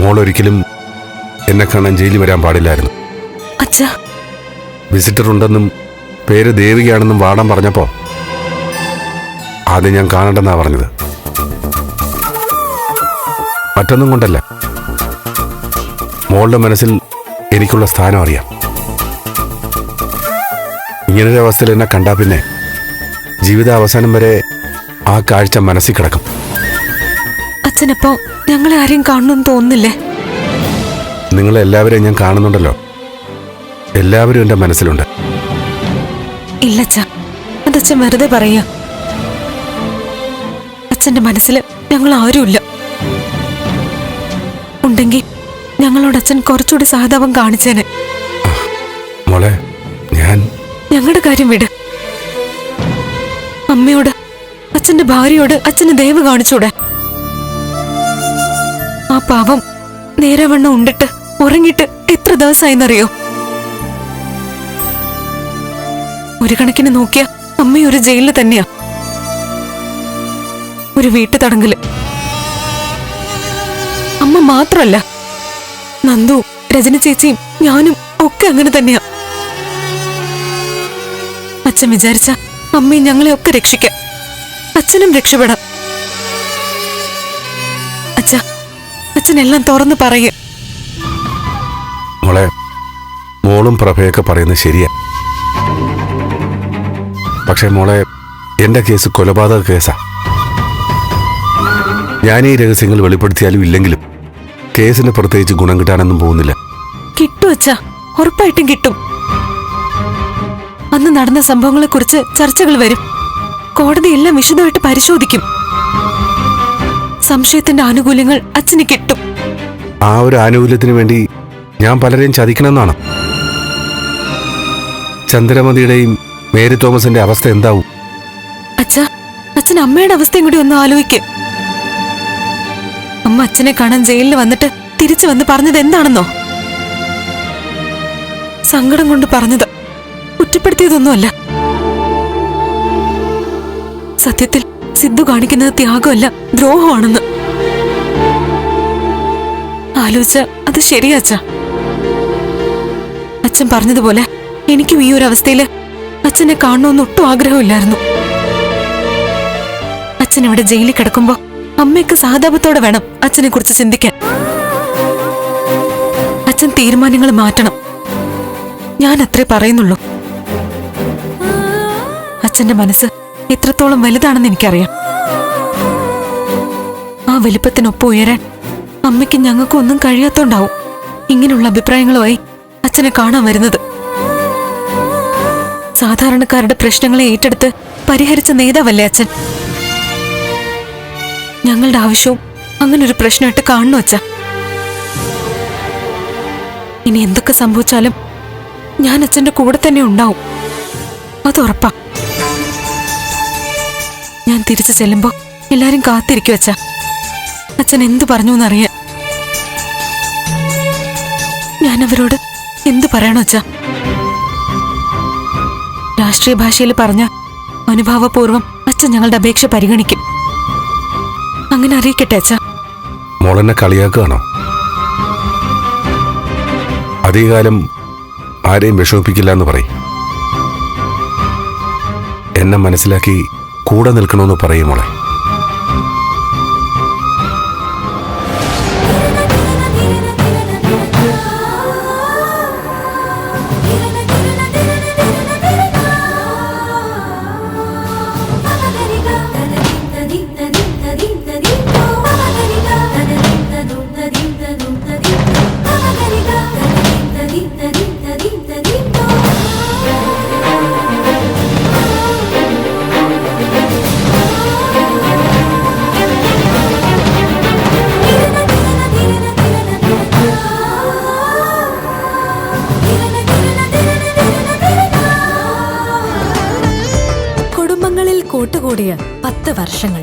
മോളൊരിക്കലും എന്നെ കാണാൻ ജയിലിൽ വരാൻ പാടില്ലായിരുന്നു. അച്ഛാ, വിസിറ്റർ ഉണ്ടെന്നും പേര് ദേവികയാണെന്നും വാടാൻ പറഞ്ഞപ്പോ ആദ്യം ഞാൻ കാണണ്ടെന്നാ പറഞ്ഞത്. മറ്റൊന്നും കൊണ്ടല്ല, മോളുടെ മനസ്സിൽ എനിക്കുള്ള സ്ഥാനം അറിയാം. ഇങ്ങനൊരു അവസ്ഥയിൽ എന്നെ കണ്ടാ പിന്നെ ജീവിതാവസാനം വരെ ആ കാഴ്ച മനസ്സിൽ കിടക്കും. അച്ഛനപ്പോ ഞങ്ങളെ ആരെയും കാണണമെന്ന് തോന്നുന്നില്ലേ? നിങ്ങളെല്ലാവരെയും ഞാൻ കാണുന്നുണ്ടല്ലോ. എല്ലാവരും എൻ്റെ മനസ്സിലുണ്ട്. ഇല്ലച്ചാ, അതച്ഛൻ വെറുതെ പറയാ. അച്ഛന്റെ മനസ്സിൽ ഞങ്ങൾ ആരുമില്ല. ഉണ്ടെങ്കിൽ ഞങ്ങളോട് അച്ഛൻ കുറച്ചുകൂടി സഹതാപം കാണിച്ചേനെ. മോളെ, ഞങ്ങളുടെ കാര്യം വിട്. അമ്മയോട്, അച്ഛന്റെ ഭാര്യയോട് അച്ഛന് ദയവ് കാണിച്ചൂടെ? ആ പാവം നേരവണ്ണം ഉണ്ടിട്ട് ഉറങ്ങിയിട്ട് എത്ര ദിവസമായെന്നറിയോ? ഒരു കണക്കിന് നോക്കിയ അമ്മയൊരു ജയിലിൽ തന്നെയാ, ഒരു വീട്ടു തടങ്കല്. അമ്മ മാത്രല്ല, നന്ദു, രജനി ചേച്ചിയും ഞാനും ഒക്കെ അങ്ങനെ തന്നെയാ. അച്ഛൻ വിചാരിച്ച അമ്മയും ഞങ്ങളെ ഒക്കെ രക്ഷിക്കാം, അച്ഛനും രക്ഷപ്പെടാം. അച്ഛാ, അച്ഛനെല്ലാം തുറന്ന് പറയേ. മോളെ, മോളും പ്രഭയൊക്കെ പറയുന്നത് ശരിയാ. പക്ഷേ മോളെ, എന്റെ കേസ് കൊലപാതക കേസാ. ഞാൻ ഈ രഹസ്യങ്ങൾ വെളിപ്പെടുത്തിയാലും ഇല്ലെങ്കിലും കേസിന് പ്രത്യേകിച്ച് ഗുണം കിട്ടാനൊന്നും പോകുന്നില്ല. കിട്ടും അച്ഛാ, ഉറപ്പായിട്ടും കിട്ടും. അന്ന് നടന്ന സംഭവങ്ങളെ കുറിച്ച് ചർച്ചകൾ വരും. കോടതി എല്ലാം വിശദമായിട്ട് പരിശോധിക്കും. സംശയത്തിന്റെ ആനുകൂല്യങ്ങൾ അച്ഛന് കിട്ടും. ആ ഒരു ആനുകൂല്യത്തിന് വേണ്ടി ഞാൻ പലരെയും ചതിക്കണമെന്നാണ്. ചന്ദ്രമതിയുടെയും മേരി തോമസിന്റെ അവസ്ഥ എന്താവും? അച്ഛാ, അച്ഛൻ അമ്മയുടെ അവസ്ഥയും കൂടി ഒന്ന് ആലോചിക്ക്. അമ്മ അച്ഛനെ കാണാൻ ജയിലിൽ വന്നിട്ട് തിരിച്ചു വന്ന് പറഞ്ഞത് എന്താണെന്നോ? സങ്കടം കൊണ്ട് പറഞ്ഞത്, കുറ്റപ്പെടുത്തിയതൊന്നുമല്ല. സത്യത്തിൽ സിദ്ധു കാണിക്കുന്നത് ത്യാഗമല്ല, ദ്രോഹമാണെന്ന്. ആലോചിച്ച അത് ശരിയാച്ചാ. അച്ഛൻ പറഞ്ഞതുപോലെ എനിക്കും ഈ ഒരു അവസ്ഥയില് അച്ഛനെ കാണണമെന്ന് ഒട്ടും ആഗ്രഹമില്ലായിരുന്നു. അച്ഛൻ ഇവിടെ ജയിലിൽ കിടക്കുമ്പോ അമ്മയ്ക്ക് സഹതാപത്തോടെ വേണം അച്ഛനെ കുറിച്ച് ചിന്തിക്കാൻ. അച്ഛൻ തീരുമാനങ്ങൾ മാറ്റണം, ഞാൻ അത്രേ പറയുന്നുള്ളൂ. അച്ഛന്റെ മനസ്സ് എത്രത്തോളം വലുതാണെന്ന് എനിക്കറിയാം. ആ വലിപ്പത്തിനൊപ്പം ഉയരാൻ അമ്മയ്ക്കും ഞങ്ങൾക്കും ഒന്നും കഴിയാത്തോണ്ടാവും ഇങ്ങനെയുള്ള അഭിപ്രായങ്ങളുമായി അച്ഛനെ കാണാൻ വരുന്നത്. സാധാരണക്കാരുടെ പ്രശ്നങ്ങളെ ഏറ്റെടുത്ത് പരിഹരിച്ച നേതാവല്ലേ അച്ഛൻ? ഞങ്ങളുടെ ആവശ്യവും അങ്ങനൊരു പ്രശ്നമായിട്ട് കാണുന്നു അച്ഛാ. ഇനി എന്തൊക്കെ സംഭവിച്ചാലും ഞാൻ അച്ഛന്റെ കൂടെ തന്നെ ഉണ്ടാവും, അത് ഉറപ്പാ. ഞാൻ തിരിച്ചു ചെല്ലുമ്പോ എല്ലാരും കാത്തിരിക്കും അച്ഛാ, അച്ഛൻ എന്തു പറഞ്ഞു എന്നറിയാൻ. ഞാൻ അവരോട് എന്തു പറയണോ അച്ഛാ? രാഷ്ട്രീയ ഭാഷയിൽ പറഞ്ഞ അനുഭാവപൂർവം അച്ഛൻ ഞങ്ങളുടെ അപേക്ഷ പരിഗണിക്കും. അങ്ങനെ അറിയിക്കട്ടെ അച്ഛാ. മോളെന്നെ കളിയാക്കുകയാണോ? അധികകാലം ആരെയും വിഷമിപ്പിക്കില്ല എന്ന് പറയും. എന്നെ മനസ്സിലാക്കി കൂടെ നിൽക്കണമെന്ന് പറയും മോളെ. കൂട്ടുകൂടിയ 10 വർഷങ്ങൾ.